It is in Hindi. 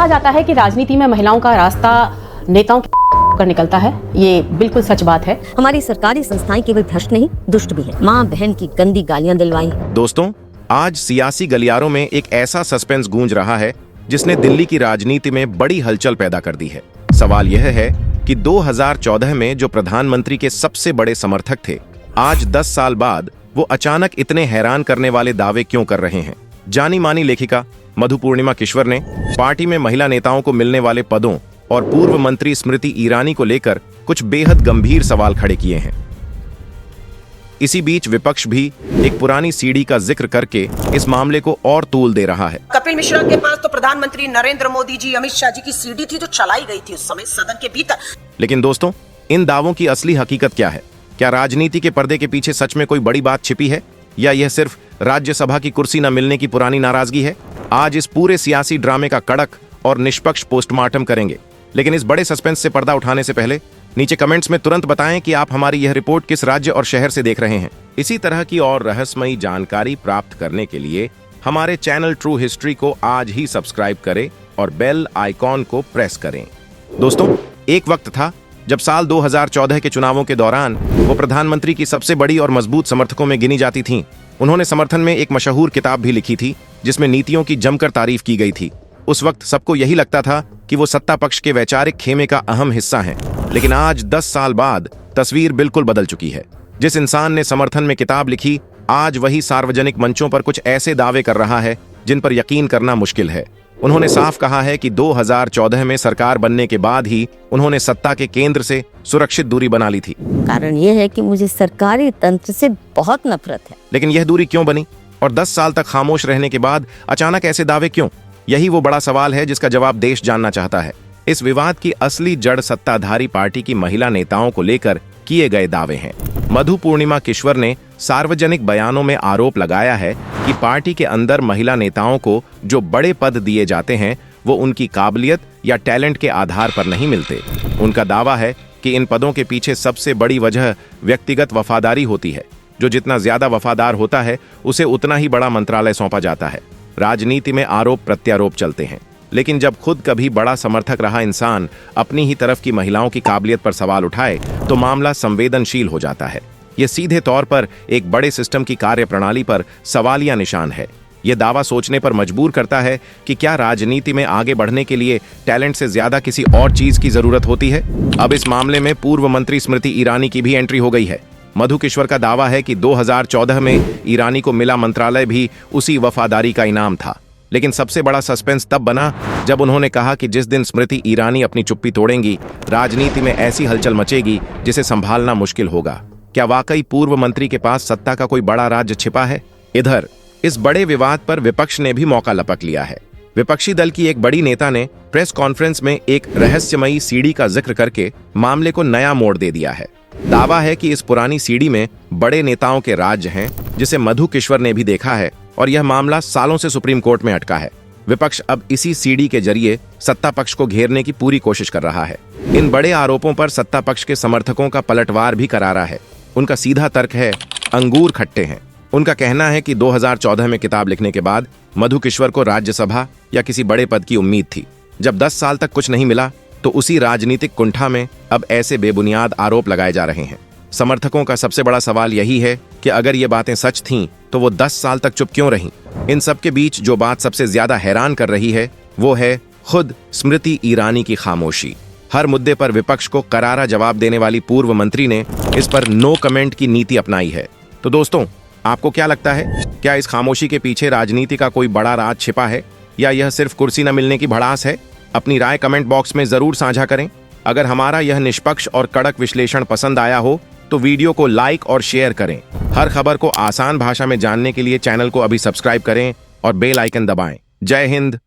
कहा जाता है कि राजनीति में महिलाओं का रास्ता नेताओं की कर निकलता है। ये बिल्कुल सच बात है। हमारी सरकारी संस्थाएं केवल भ्रष्ट नहीं, दुष्ट भी हैं। माँ बहन की गंदी गालियां दिलवाई। दोस्तों, आज सियासी गलियारों में एक ऐसा सस्पेंस गूंज रहा है जिसने दिल्ली की राजनीति में बड़ी हलचल पैदा कर दी है। सवाल यह है कि 2014 में जो प्रधानमंत्री के सबसे बड़े समर्थक थे, आज 10 साल बाद वो अचानक इतने हैरान करने वाले दावे क्यों कर रहे हैं। जानी मानी लेखिका मधुपूर्णिमा किश्वर ने पार्टी में महिला नेताओं को मिलने वाले पदों और पूर्व मंत्री स्मृति ईरानी को लेकर कुछ बेहद गंभीर सवाल खड़े किए हैं। इसी बीच विपक्ष भी एक पुरानी सीढ़ी का जिक्र करके इस मामले को और तूल दे रहा है। कपिल मिश्रा के पास तो प्रधानमंत्री नरेंद्र मोदी जी, अमित शाह जी की सीढ़ी थी जो चलाई गई थी उस समय सदन के भीतर। लेकिन दोस्तों, इन दावों की असली हकीकत क्या है? क्या राजनीति के पर्दे के पीछे सच में कोई बड़ी बात छिपी है, या यह सिर्फ राज्यसभा की कुर्सी न मिलने की पुरानी नाराजगी है? आज इस पूरे सियासी ड्रामे का कड़क और निष्पक्ष पोस्टमार्टम करेंगे। लेकिन इस बड़े सस्पेंस से पर्दा उठाने से पहले नीचे कमेंट्स में तुरंत बताएं कि आप हमारी यह रिपोर्ट किस राज्य और शहर से देख रहे हैं। इसी तरह की और रहस्यमयी जानकारी प्राप्त करने के लिए हमारे चैनल ट्रू हिस्ट्री को आज ही सब्सक्राइब करें और बेल आइकॉन को प्रेस करें। दोस्तों, एक वक्त था जब साल 2014 के चुनावों के दौरान वो प्रधानमंत्री की सबसे बड़ी और मजबूत समर्थकों में गिनी जाती थीं। उन्होंने समर्थन में एक मशहूर किताब भी लिखी थी जिसमें नीतियों की जमकर तारीफ की गई थी। उस वक्त सबको यही लगता था कि वो सत्ता पक्ष के वैचारिक खेमे का अहम हिस्सा हैं। लेकिन आज 10 साल बाद तस्वीर बिल्कुल बदल चुकी है। जिस इंसान ने समर्थन में किताब लिखी, आज वही सार्वजनिक मंचों पर कुछ ऐसे दावे कर रहा है जिन पर यकीन करना मुश्किल है। उन्होंने साफ कहा है कि 2014 में सरकार बनने के बाद ही उन्होंने सत्ता के केंद्र से सुरक्षित दूरी बना ली थी। कारण यह है कि मुझे सरकारी तंत्र से बहुत नफरत है। लेकिन यह दूरी क्यों बनी, और 10 साल तक खामोश रहने के बाद अचानक ऐसे दावे क्यों? यही वो बड़ा सवाल है जिसका जवाब देश जानना चाहता है। इस विवाद की असली जड़ सत्ताधारी पार्टी की महिला नेताओं को लेकर किए गए दावे हैं। मधुपूर्णिमा किश्वर ने सार्वजनिक बयानों में आरोप लगाया है कि पार्टी के अंदर महिला नेताओं को जो बड़े पद दिए जाते हैं वो उनकी काबिलियत या टैलेंट के आधार पर नहीं मिलते। उनका दावा है कि इन पदों के पीछे सबसे बड़ी वजह व्यक्तिगत वफादारी होती है। जो जितना ज्यादा वफादार होता है उसे उतना ही बड़ा मंत्रालय सौंपा जाता है। राजनीति में आरोप प्रत्यारोप चलते हैं, लेकिन जब खुद कभी बड़ा समर्थक रहा इंसान अपनी ही तरफ की महिलाओं की काबिलियत पर सवाल उठाए तो मामला संवेदनशील हो जाता है। यह सीधे तौर पर एक बड़े सिस्टम की कार्यप्रणाली पर सवालिया निशान है। यह दावा सोचने पर मजबूर करता है कि क्या राजनीति में आगे बढ़ने के लिए टैलेंट से ज्यादा किसी और चीज की जरूरत होती है? अब इस मामले में पूर्व मंत्री स्मृति ईरानी की भी एंट्री हो गई है। मधु किश्वर का दावा है कि 2014 में ईरानी को मिला मंत्रालय भी उसी वफादारी का इनाम था। लेकिन सबसे बड़ा सस्पेंस तब बना जब उन्होंने कहा कि जिस दिन स्मृति ईरानी अपनी चुप्पी तोड़ेंगी, राजनीति में ऐसी हलचल मचेगी जिसे संभालना मुश्किल होगा। क्या वाकई पूर्व मंत्री के पास सत्ता का कोई बड़ा राज छिपा है? इधर इस बड़े विवाद पर विपक्ष ने भी मौका लपक लिया है। विपक्षी दल की एक बड़ी नेता ने प्रेस कॉन्फ्रेंस में एक रहस्यमयी सीढ़ी का जिक्र करके मामले को नया मोड़ दे दिया है। दावा है कि इस पुरानी सीढ़ी में बड़े नेताओं के राज्य हैं, जिसे मधु किश्वर ने भी देखा है, और यह मामला सालों से सुप्रीम कोर्ट में अटका है। विपक्ष अब इसी सीढ़ी के जरिए सत्ता पक्ष को घेरने की पूरी कोशिश कर रहा है। इन बड़े आरोपों पर सत्ता पक्ष के समर्थकों का पलटवार भी करारा है। उनका सीधा तर्क है, अंगूर खट्टे हैं। उनका कहना है कि 2014 में किताब लिखने के बाद मधु किश्वर को राज्यसभा या किसी बड़े पद की उम्मीद थी। जब 10 साल तक कुछ नहीं मिला तो उसी राजनीतिक कुंठा में अब ऐसे बेबुनियाद आरोप लगाए जा रहे हैं। समर्थकों का सबसे बड़ा सवाल यही है कि अगर ये बातें सच थीं तो वो 10 साल तक चुप क्यों रहीं? इन सब के बीच जो बात सबसे ज्यादा हैरान कर रही है वो है खुद स्मृति ईरानी की खामोशी। हर मुद्दे पर विपक्ष को करारा जवाब देने वाली पूर्व मंत्री ने इस पर नो कमेंट की नीति अपनाई है। तो दोस्तों, आपको क्या लगता है? क्या इस खामोशी के पीछे राजनीति का कोई बड़ा राज छिपा है, या यह सिर्फ कुर्सी न मिलने की भड़ास है? अपनी राय कमेंट बॉक्स में जरूर साझा करें। अगर हमारा यह निष्पक्ष और कड़क विश्लेषण पसंद आया हो तो वीडियो को लाइक और शेयर करें। हर खबर को आसान भाषा में जानने के लिए चैनल को अभी सब्सक्राइब करें और बेल आइकन दबाएं। जय हिंद,